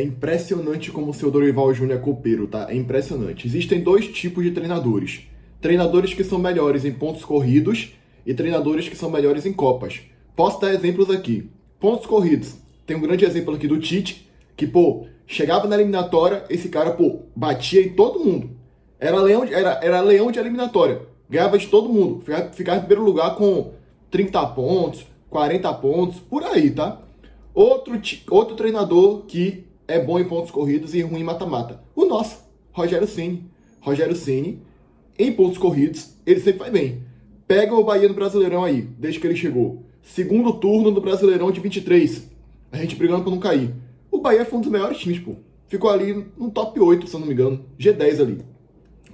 É impressionante como o seu Dorival Júnior é copeiro, tá? É impressionante. Existem dois tipos de treinadores. Treinadores que são melhores em pontos corridos e treinadores que são melhores em copas. Posso dar exemplos aqui. Pontos corridos. Tem um grande exemplo aqui do Tite, que, chegava na eliminatória, esse cara, batia em todo mundo. Era leão de eliminatória. Ganhava de todo mundo. Ficava em primeiro lugar com 30 pontos, 40 pontos, por aí, tá? Outro treinador que é bom em pontos corridos e ruim em mata-mata. O nosso, Rogério Ceni. Rogério Ceni, em pontos corridos, ele sempre vai bem. Pega o Bahia no Brasileirão aí, desde que ele chegou. Segundo turno do Brasileirão de 23. A gente brigando pra não cair. O Bahia foi um dos melhores times, Ficou ali no top 8, se eu não me engano. G10 ali.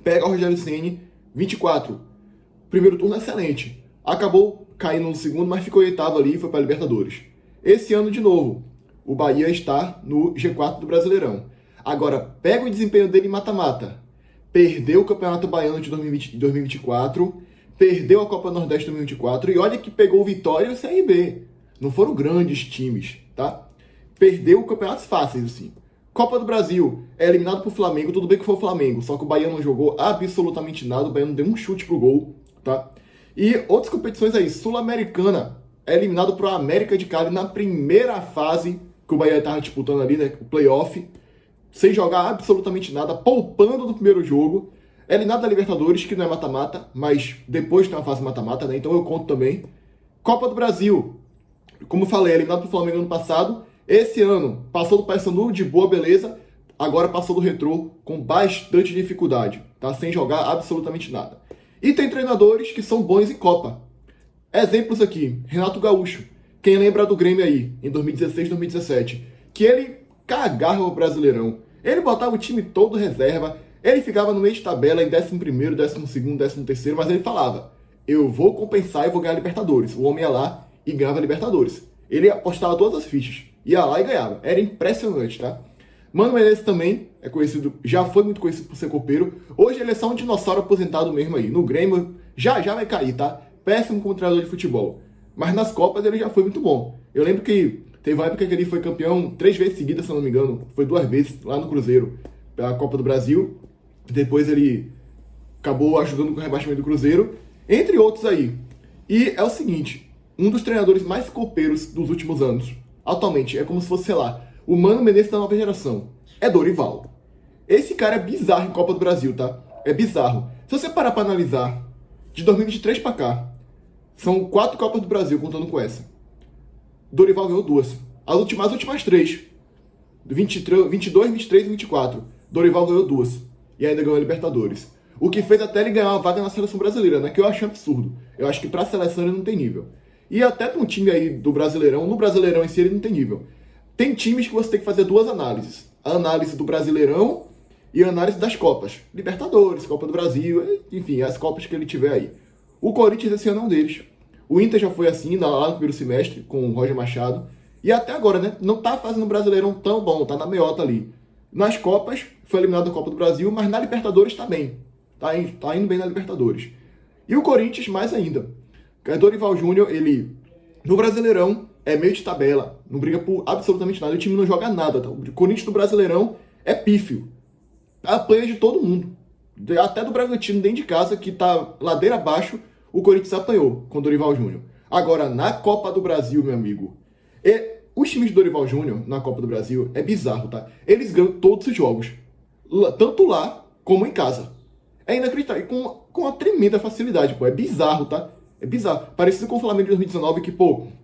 Pega o Rogério Ceni, 24. Primeiro turno excelente. Acabou caindo no segundo, mas ficou oitavo ali e foi pra Libertadores. Esse ano, de novo, o Bahia está no G4 do Brasileirão. Agora, pega o desempenho dele em mata-mata. Perdeu o Campeonato Baiano de 2024, perdeu a Copa Nordeste de 2024 e olha que pegou o Vitória e o CRB. Não foram grandes times, tá? Perdeu campeonatos fáceis, assim. Copa do Brasil, é eliminado pro Flamengo, tudo bem que foi o Flamengo, só que o Bahia não jogou absolutamente nada, o Bahia não deu um chute pro gol, tá? E outras competições aí, Sul-Americana, é eliminado pro América de Cali na primeira fase que o Bahia estava disputando ali, né, o playoff, sem jogar absolutamente nada, poupando no primeiro jogo, é eliminado da Libertadores, que não é mata-mata, mas depois tem uma fase mata-mata, né, então eu conto também. Copa do Brasil, como falei, é eliminado pro Flamengo ano passado, esse ano passou do Paysandu de boa beleza, agora passou do Retrô com bastante dificuldade, tá, sem jogar absolutamente nada. E tem treinadores que são bons em Copa. Exemplos aqui, Renato Gaúcho. Quem lembra do Grêmio aí, em 2016, 2017, que ele cagava o Brasileirão. Ele botava o time todo reserva, ele ficava no meio de tabela em 11º, 12º, 13º, mas ele falava, eu vou compensar e vou ganhar a Libertadores. O homem ia lá e ganhava a Libertadores. Ele apostava todas as fichas, ia lá e ganhava. Era impressionante, tá? Mano Menezes também é conhecido, já foi muito conhecido por ser copeiro. Hoje ele é só um dinossauro aposentado mesmo aí. No Grêmio já vai cair, tá? Péssimo como treinador de futebol. Mas nas Copas ele já foi muito bom. Eu lembro que teve uma época que ele foi campeão 3 vezes seguidas, se eu não me engano. Foi 2 vezes lá no Cruzeiro, pela Copa do Brasil. Depois ele acabou ajudando com o rebaixamento do Cruzeiro. Entre outros aí. E é o seguinte, um dos treinadores mais copeiros dos últimos anos, atualmente, é como se fosse, sei lá, o Mano Menezes da nova geração. É Dorival. Esse cara é bizarro em Copa do Brasil, tá? É bizarro. Se você parar pra analisar, de 2023 pra cá, são 4 Copas do Brasil, contando com essa. Dorival ganhou 2. As últimas 3. 22, 23 e 24. Dorival ganhou 2. E ainda ganhou a Libertadores. O que fez até ele ganhar uma vaga na seleção brasileira, né? Que eu acho absurdo. Eu acho que pra seleção ele não tem nível. E até pra um time aí do Brasileirão, no Brasileirão em si ele não tem nível. Tem times que você tem que fazer 2 análises. A análise do Brasileirão e a análise das Copas. Libertadores, Copa do Brasil, enfim, as Copas que ele tiver aí. O Corinthians esse ano é um deles. O Inter já foi assim, lá no primeiro semestre, com o Roger Machado. E até agora, né? Não tá fazendo um Brasileirão tão bom, tá na meiota ali. Nas Copas, foi eliminado da Copa do Brasil, mas na Libertadores tá bem. Tá indo bem na Libertadores. E o Corinthians, mais ainda. Dorival Júnior, ele, no Brasileirão, é meio de tabela. Não briga por absolutamente nada. O time não joga nada, tá? O Corinthians do Brasileirão é pífio. Apanha de todo mundo. Até do Bragantino, dentro de casa, que tá ladeira abaixo, o Corinthians apanhou com o Dorival Júnior. Agora, na Copa do Brasil, meu amigo, os times de Dorival Júnior, na Copa do Brasil, é bizarro, tá? Eles ganham todos os jogos. Tanto lá, como em casa. É inacreditável. E com uma tremenda facilidade, É bizarro, tá? É bizarro. Parecido com o Flamengo de 2019, que,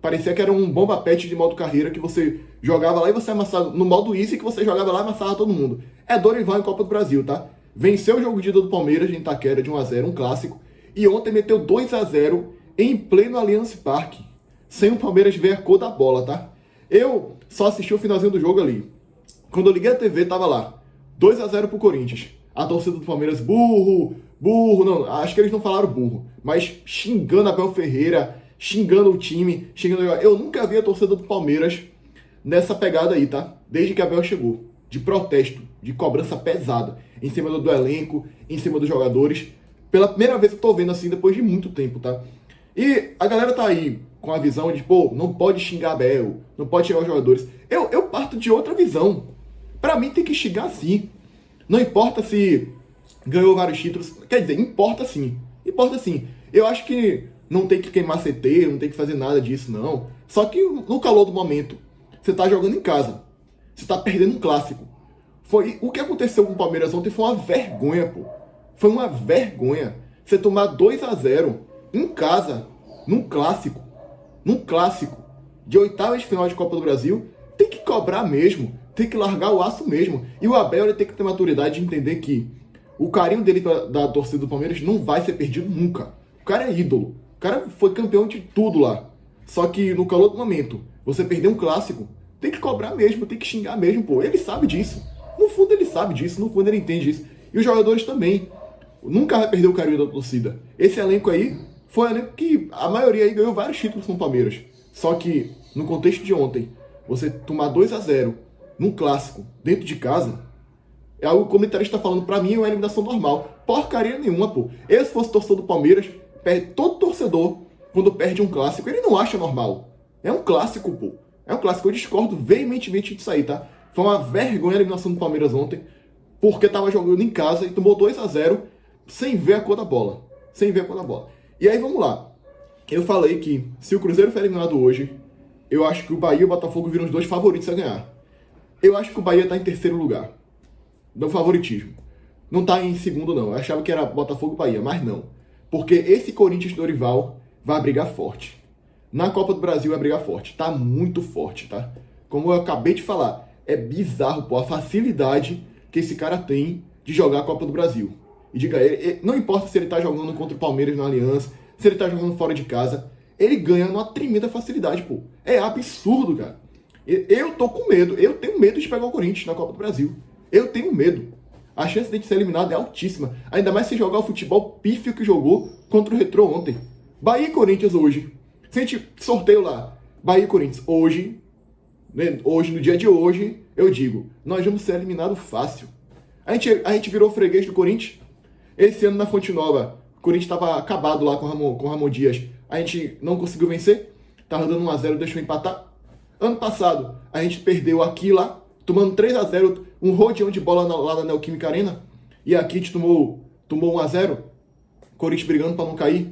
parecia que era um bomba pet de modo carreira, que você jogava lá e você amassava, no modo easy, que você jogava lá e amassava todo mundo. É Dorival em Copa do Brasil, tá? Venceu o jogo de ida do Palmeiras em Itaquera de 1-0, um clássico. E ontem meteu 2-0 em pleno Allianz Parque. Sem o Palmeiras ver a cor da bola, tá? Eu só assisti o finalzinho do jogo ali. Quando eu liguei a TV, tava lá. 2-0 pro Corinthians. A torcida do Palmeiras, burro, não, acho que eles não falaram burro, mas xingando Abel Ferreira, xingando o time, xingando... Eu nunca vi a torcida do Palmeiras nessa pegada aí, tá? Desde que Abel chegou. De protesto, de cobrança pesada, em cima do elenco, em cima dos jogadores. Pela primeira vez que eu tô vendo assim, depois de muito tempo, tá? E a galera tá aí com a visão de, não pode xingar Abel, não pode xingar os jogadores. Eu parto de outra visão. Pra mim tem que xingar sim. Não importa se ganhou vários títulos. Quer dizer, importa sim. Importa sim. Eu acho que não tem que queimar CT, não tem que fazer nada disso, não. Só que no calor do momento, você tá jogando em casa. Você tá perdendo um clássico. O que aconteceu com o Palmeiras ontem foi uma vergonha, pô. Foi uma vergonha. Você tomar 2-0 em casa, num clássico, de oitavas de final de Copa do Brasil, tem que cobrar mesmo, tem que largar o aço mesmo. E o Abel ele tem que ter maturidade de entender que o carinho dele da torcida do Palmeiras não vai ser perdido nunca. O cara é ídolo. O cara foi campeão de tudo lá. Só que no calor do momento, você perder um clássico, tem que cobrar mesmo, tem que xingar mesmo, pô. Ele sabe disso. No fundo ele sabe disso, no fundo ele entende isso. E os jogadores também. Nunca vai perder o carinho da torcida. Esse elenco aí foi um elenco que a maioria aí ganhou vários títulos com o Palmeiras. Só que, no contexto de ontem, você tomar 2-0 num clássico, dentro de casa, é algo que o comentarista está falando, pra mim é uma eliminação normal. Porcaria nenhuma, pô. Eu, se fosse torcedor do Palmeiras, todo torcedor, quando perde um clássico, ele não acha normal. É um clássico, pô. É um clássico. Eu discordo veementemente disso aí, tá? Foi uma vergonha a eliminação do Palmeiras ontem, porque tava jogando em casa e tomou 2-0 sem ver a cor da bola. Sem ver a cor da bola. E aí, vamos lá. Eu falei que se o Cruzeiro for eliminado hoje, eu acho que o Bahia e o Botafogo viram os dois favoritos a ganhar. Eu acho que o Bahia tá em terceiro lugar. Do favoritismo. Não tá em segundo, não. Eu achava que era Botafogo e Bahia, mas não. Porque esse Corinthians do Dorival vai brigar forte. Na Copa do Brasil vai brigar forte. Tá muito forte, tá? Como eu acabei de falar, é bizarro, pô, a facilidade que esse cara tem de jogar a Copa do Brasil. E diga, não importa se ele tá jogando contra o Palmeiras na Aliança, se ele tá jogando fora de casa, ele ganha numa tremenda facilidade, pô. É absurdo, cara. Eu tô com medo. Eu tenho medo de pegar o Corinthians na Copa do Brasil. Eu tenho medo. A chance de ser eliminado é altíssima. Ainda mais se jogar o futebol pífio que jogou contra o Retrô ontem. Bahia e Corinthians hoje. Se a gente sorteio lá, Bahia e Corinthians hoje, né, hoje, no dia de hoje, eu digo, nós vamos ser eliminados fácil. A gente virou freguês do Corinthians. Esse ano na Fonte Nova, o Corinthians estava acabado lá com o Ramon Dias. A gente não conseguiu vencer. Tava dando 1-0, deixou empatar. Ano passado, a gente perdeu aqui lá, tomando 3-0, um rodeão de bola lá na Neoquímica Arena. E aqui a gente tomou 1-0. Corinthians brigando para não cair.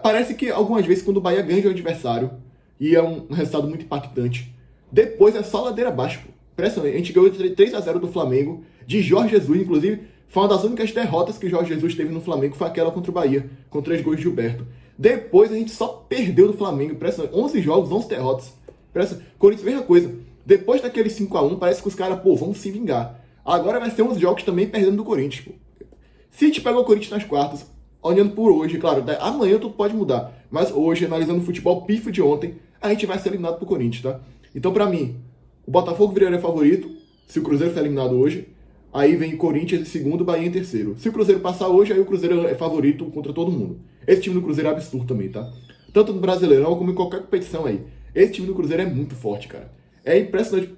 Parece que algumas vezes quando o Bahia ganha de um adversário, e é um resultado muito impactante, depois é só ladeira abaixo. Impressionante. A gente ganhou 3-0 do Flamengo, de Jorge Jesus, inclusive. Foi uma das únicas derrotas que Jorge Jesus teve no Flamengo, foi aquela contra o Bahia, com 3 gols de Gilberto. Depois a gente só perdeu do Flamengo, impressionante. 11 jogos, 11 derrotas. Corinthians, mesma coisa. Depois daquele 5-1, parece que os caras, pô, vão se vingar. Agora vai ser 11 jogos também perdendo do Corinthians, pô. Se a gente pega o Corinthians nas quartas, olhando por hoje, claro, amanhã tudo pode mudar. Mas hoje, analisando o futebol pífio de ontem, a gente vai ser eliminado pro Corinthians, tá? Então, pra mim, o Botafogo viraria favorito, se o Cruzeiro for eliminado hoje. Aí vem Corinthians em segundo, Bahia em terceiro. Se o Cruzeiro passar hoje, aí o Cruzeiro é favorito contra todo mundo. Esse time do Cruzeiro é absurdo também, tá? Tanto no Brasileirão como em qualquer competição aí. Esse time do Cruzeiro é muito forte, cara. É impressionante.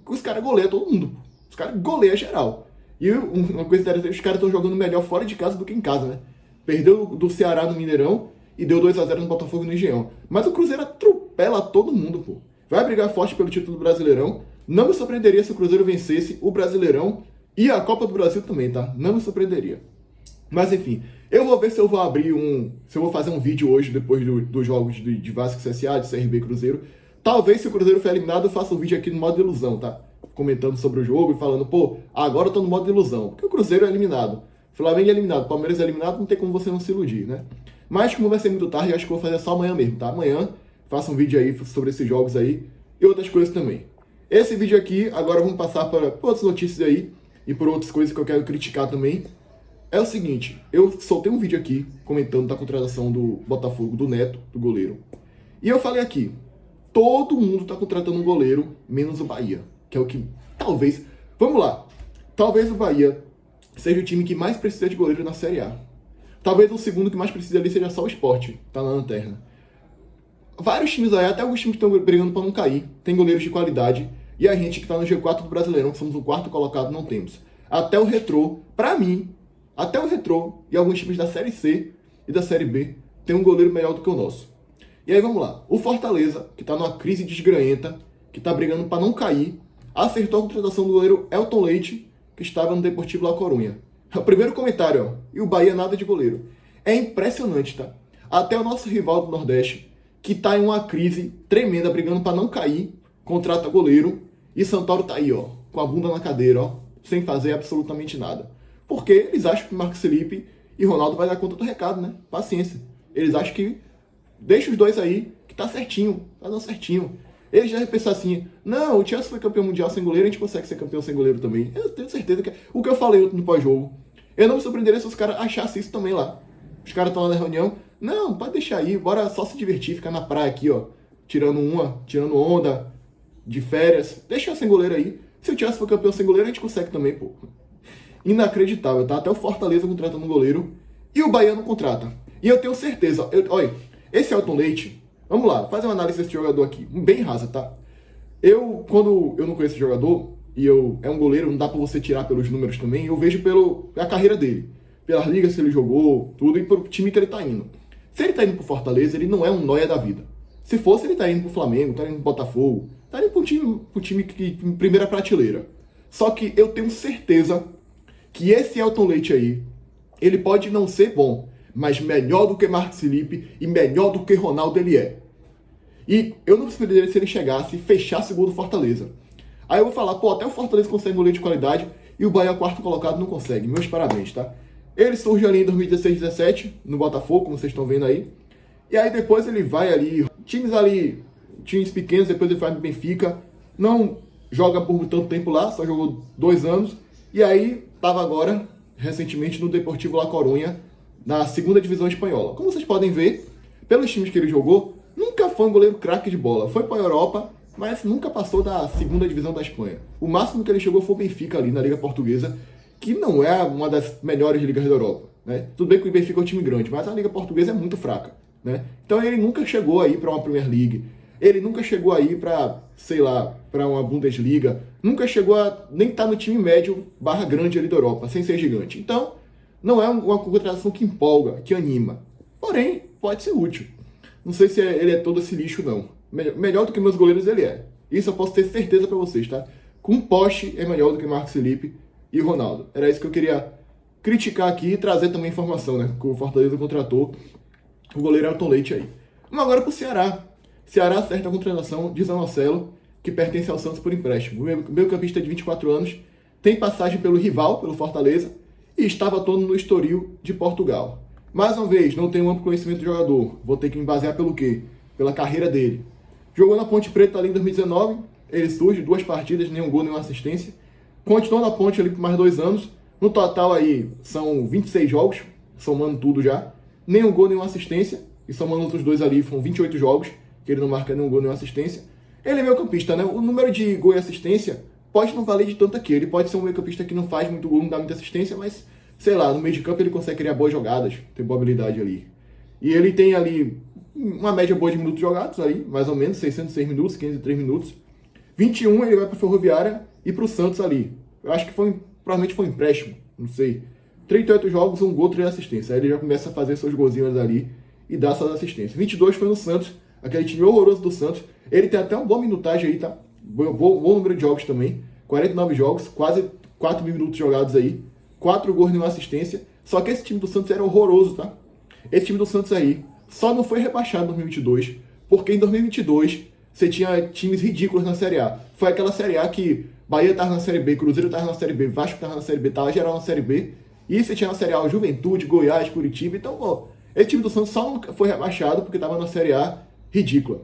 Os caras goleiam todo mundo. Os caras goleiam geral. E uma coisa interessante, os caras estão jogando melhor fora de casa do que em casa, né? Perdeu do Ceará no Mineirão e deu 2-0 no Botafogo no Engenhão. Mas o Cruzeiro atropela todo mundo, pô. Vai brigar forte pelo título do Brasileirão. Não me surpreenderia se o Cruzeiro vencesse o Brasileirão e a Copa do Brasil também, tá? Não me surpreenderia. Mas enfim, eu vou ver se eu vou se eu vou fazer um vídeo hoje, depois dos jogos de Vasco e CSA, de CRB e Cruzeiro. Talvez, se o Cruzeiro for eliminado, eu faça um vídeo aqui no modo de ilusão, tá? Comentando sobre o jogo e falando, pô, agora eu tô no modo de ilusão. Porque o Cruzeiro é eliminado. Flamengo é eliminado, Palmeiras é eliminado, não tem como você não se iludir, né? Mas como vai ser muito tarde, eu acho que eu vou fazer só amanhã mesmo, tá? Amanhã faço um vídeo aí sobre esses jogos aí e outras coisas também. Esse vídeo aqui, agora vamos passar para outras notícias aí e por outras coisas que eu quero criticar também. É o seguinte, eu soltei um vídeo aqui comentando da contratação do Botafogo, do Neto, do goleiro. E eu falei aqui, todo mundo tá contratando um goleiro, menos o Bahia, que é o que talvez... Vamos lá, talvez o Bahia seja o time que mais precisa de goleiro na Série A. Talvez o segundo que mais precisa ali seja só o Sport, tá na lanterna. Vários times aí, até alguns times que estão brigando para não cair, tem goleiros de qualidade, e a gente que tá no G4 do Brasileirão, que somos o quarto colocado, não temos. Até o Retrô, pra mim, até o Retrô e alguns times da Série C e da Série B tem um goleiro melhor do que o nosso. E aí vamos lá, o Fortaleza, que tá numa crise desgranhenta, que tá brigando para não cair, acertou a contratação do goleiro Elton Leite, que estava no Deportivo La Coruña. O primeiro comentário, ó, e o Bahia nada de goleiro. É impressionante, tá? Até o nosso rival do Nordeste, que tá em uma crise tremenda, brigando para não cair, contrata goleiro, e Santoro tá aí, ó, com a bunda na cadeira, ó, sem fazer absolutamente nada. Porque eles acham que Marcos Felipe e Ronaldo vai dar conta do recado, né? Paciência. Eles acham que deixa os dois aí, que tá certinho, tá dando certinho. Eles já pensam assim, não, o Chelsea foi campeão mundial sem goleiro, a gente consegue ser campeão sem goleiro também. Eu tenho certeza que o que eu falei no pós-jogo, eu não me surpreenderia se os caras achassem isso também lá. Os caras estão lá na reunião, não, pode deixar aí, bora só se divertir, ficar na praia aqui, ó, tirando onda, de férias, deixa sem goleiro aí. Se o Chelsea for campeão sem goleiro, a gente consegue também, pô. Inacreditável, tá? Até o Fortaleza contratando um goleiro e o Bahia não contrata. E eu tenho certeza, olha, esse Elton Leite, vamos lá, fazer uma análise desse jogador aqui, bem rasa, tá? Quando eu não conheço esse jogador, é um goleiro, não dá pra você tirar pelos números também, eu vejo pela carreira dele, pelas ligas que ele jogou, tudo, e pelo time que ele tá indo. Se ele tá indo pro Fortaleza, ele não é um nóia da vida. Se fosse, ele tá indo pro Flamengo, tá indo pro Botafogo, tá indo pro time que em primeira prateleira. Só que eu tenho certeza que esse Elton Leite aí, ele pode não ser bom, mas melhor do que Marcos Felipe e melhor do que Ronaldo ele é. E eu não me surpreenderia se ele chegasse e fechasse o gol do Fortaleza. Aí eu vou falar, pô, até o Fortaleza consegue um goleiro de qualidade e o Bahia, quarto colocado, não consegue. Meus parabéns, tá? Ele surge ali em 2016, 17, no Botafogo, como vocês estão vendo aí. E aí depois ele vai ali, times pequenos, depois ele vai no Benfica. Não joga por tanto tempo lá, só jogou 2 anos. E aí estava agora, recentemente, no Deportivo La Coruña, na segunda divisão espanhola. Como vocês podem ver, pelos times que ele jogou, nunca foi um goleiro craque de bola. Foi para a Europa, mas nunca passou da segunda divisão da Espanha. O máximo que ele chegou foi o Benfica ali na Liga Portuguesa, que não é uma das melhores ligas da Europa, né? Tudo bem que o Benfica é um time grande, mas a Liga Portuguesa é muito fraca, né? Então ele nunca chegou aí para uma Premier League, ele nunca chegou aí para, sei lá, para uma Bundesliga, nunca chegou a nem estar no time médio / grande ali da Europa, sem ser gigante. Então, não é uma contratação que empolga, que anima. Porém, pode ser útil. Não sei se ele é todo esse lixo, não. Melhor do que meus goleiros ele é. Isso eu posso ter certeza para vocês, tá? Com Poste é melhor do que Marcos Felipe e Ronaldo. Era isso que eu queria criticar aqui e trazer também informação, né? Que o Fortaleza contratou o goleiro Elton Leite aí. Vamos agora pro Ceará. Ceará acerta a contratação de Zanocelo, que pertence ao Santos por empréstimo. O meio-campista de 24 anos tem passagem pelo rival, pelo Fortaleza, e estava atuando no Estoril de Portugal. Mais uma vez, não tenho um amplo conhecimento do jogador. Vou ter que me basear pelo quê? Pela carreira dele. Jogou na Ponte Preta ali em 2019, ele surge, 2 partidas, nenhum gol, nenhuma assistência. Continuou na Ponte ali por mais 2 anos. No total aí são 26 jogos, somando tudo já. Nenhum gol, nenhuma assistência. E somando outros 2 ali, foram 28 jogos, que ele não marca nenhum gol, nenhuma assistência. Ele é meio campista, né? O número de gol e assistência pode não valer de tanto aqui. Ele pode ser um meio campista que não faz muito gol, não dá muita assistência, mas, sei lá, no meio de campo ele consegue criar boas jogadas, tem boa habilidade ali. E ele tem ali uma média boa de minutos jogados aí, mais ou menos, 606 minutos, 503 minutos. 21 ele vai para a Ferroviária e para o Santos ali. Eu acho que provavelmente foi um empréstimo, não sei. 38 jogos, 1 gol, 3 assistências. Aí ele já começa a fazer seus golzinhos ali e dá suas assistências. 22 foi no Santos, aquele time horroroso do Santos. Ele tem até uma boa minutagem aí, tá? Bom número de jogos também. 49 jogos, quase 4 mil minutos jogados aí. 4 gols e 1 assistência. Só que esse time do Santos era horroroso, tá? Esse time do Santos aí só não foi rebaixado em 2022, porque em 2022 você tinha times ridículos na Série A. Foi aquela Série A que Bahia tava na Série B, Cruzeiro tava na Série B, Vasco tava na Série B, tava geral na Série B. E você tinha na Série A o Juventude, Goiás, Curitiba. Então, ó, esse time do Santos só não foi rebaixado porque tava na Série A ridícula.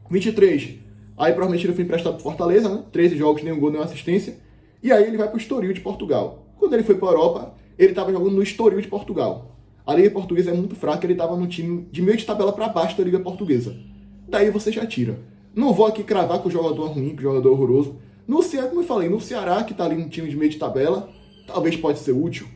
23. Aí provavelmente ele foi emprestado pro Fortaleza, né? 13 jogos, nenhum gol, nenhuma assistência. E aí ele vai pro Estoril de Portugal. Quando ele foi pra Europa, ele tava jogando no Estoril de Portugal. A Liga Portuguesa é muito fraca, ele tava no time de meio de tabela para baixo da Liga Portuguesa. Daí você já tira. Não vou aqui cravar que o jogador é ruim, que o jogador é horroroso. No Ceará, como eu falei, no Ceará, que tá ali no time de meio de tabela, talvez pode ser útil.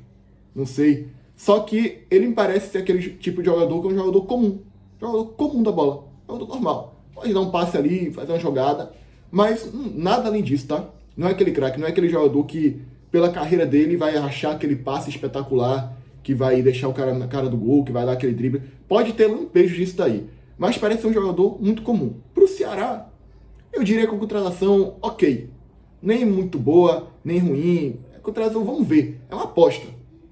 Não sei. Só que ele me parece ser aquele tipo de jogador que é um jogador comum. Jogador comum da bola. Jogador normal. Pode dar um passe ali, fazer uma jogada. Mas nada além disso, tá? Não é aquele craque, não é aquele jogador que, pela carreira dele, vai achar aquele passe espetacular, que vai deixar o cara na cara do gol, que vai dar aquele drible. Pode ter lampejos disso daí. Mas parece ser um jogador muito comum. Pro Ceará, eu diria que a contratação, ok. nem muito boa, nem ruim. Contratação, vamos ver. É uma aposta.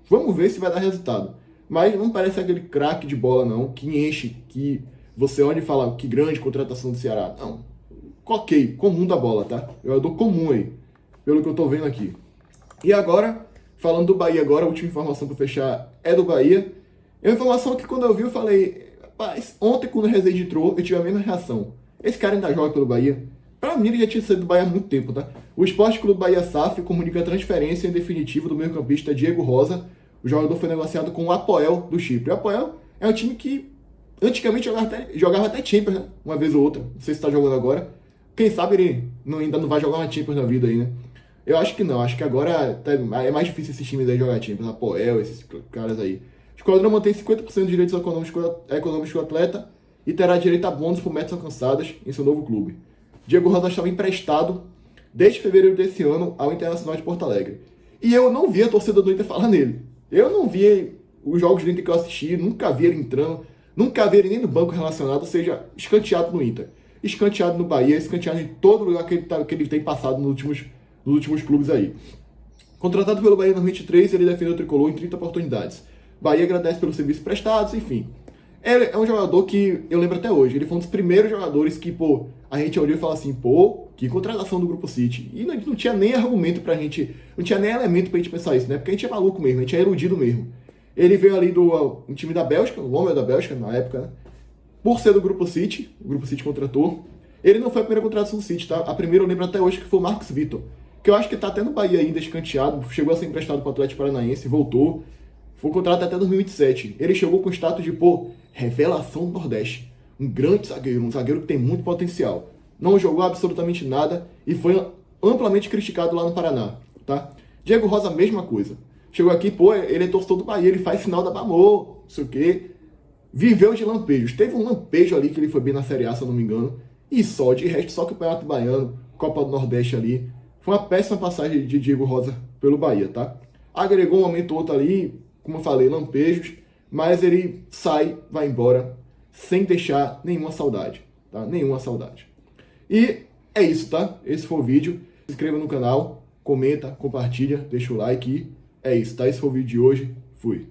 Vamos ver se vai dar resultado. Mas não parece aquele craque de bola, não, que enche, que você olha e fala que grande contratação do Ceará. Não. Ok, comum da bola, tá? Jogador comum aí, pelo que eu tô vendo aqui. E agora, falando do Bahia agora, a última informação para fechar é do Bahia. É uma informação que quando eu vi eu falei, rapaz, ontem quando o Rezende entrou, eu tive a mesma reação. Esse cara ainda joga pelo Bahia? Pra mim ele já tinha saído do Bahia há muito tempo, tá? O Esporte Clube Bahia SAF comunica a transferência em definitivo do meio-campista Diego Rosa. O jogador foi negociado com o Apoel do Chipre. O Apoel é um time que antigamente jogava até Champions, né? Uma vez ou outra. Não sei se tá jogando agora. Quem sabe ele ainda não vai jogar uma Champions na vida aí, né? Eu acho que não. Acho que agora é mais difícil esses times aí jogar Champions. Apoel, esses caras aí. O Esquadrão mantém 50% dos direitos econômicos do atleta e terá direito a bônus por metas alcançadas em seu novo clube. Diego Rosa estava emprestado desde fevereiro desse ano ao Internacional de Porto Alegre. E eu não vi a torcida do Inter falar nele. Eu não vi os jogos do Inter que eu assisti, nunca vi ele entrando, nunca vi ele nem no banco relacionado, ou seja, escanteado no Inter. Escanteado no Bahia, escanteado em todo lugar que ele tem passado nos últimos clubes aí. Contratado pelo Bahia em 2023, ele defendeu o tricolor em 30 oportunidades. Bahia agradece pelos serviços prestados, enfim. Ele é um jogador que eu lembro até hoje. Ele foi um dos primeiros jogadores que, a gente olhou e falou assim, que contratação do Grupo City. E não tinha nem argumento pra gente, não tinha nem elemento pra gente pensar isso, né? Porque a gente é maluco mesmo, a gente é iludido mesmo. Ele veio ali do um time da Bélgica, o Lommel da Bélgica, na época, né? Por ser do Grupo City, o Grupo City contratou. Ele não foi a primeira contratação do City, tá? A primeira eu lembro até hoje que foi o Marcos Vitor, que eu acho que tá até no Bahia ainda escanteado, chegou a ser emprestado pro Atlético Paranaense, voltou. Foi contratado até 2027. Ele chegou com o status de, revelação do Nordeste. Um grande zagueiro, um zagueiro que tem muito potencial. Não jogou absolutamente nada e foi amplamente criticado lá no Paraná, tá? Diego Rosa, mesma coisa. Chegou aqui, ele é torcedor do Bahia, ele faz sinal da Bamô, não sei o quê. Viveu de lampejos. Teve um lampejo ali que ele foi bem na Série A, se eu não me engano. E só, de resto, só Campeonato Baiano, Copa do Nordeste ali. Foi uma péssima passagem de Diego Rosa pelo Bahia, tá? Agregou um momento ou outro ali, como eu falei, lampejos, mas ele sai, vai embora, sem deixar nenhuma saudade, tá? Nenhuma saudade. E é isso, tá? Esse foi o vídeo. Se inscreva no canal, comenta, compartilha, deixa o like e é isso, tá? Esse foi o vídeo de hoje. Fui.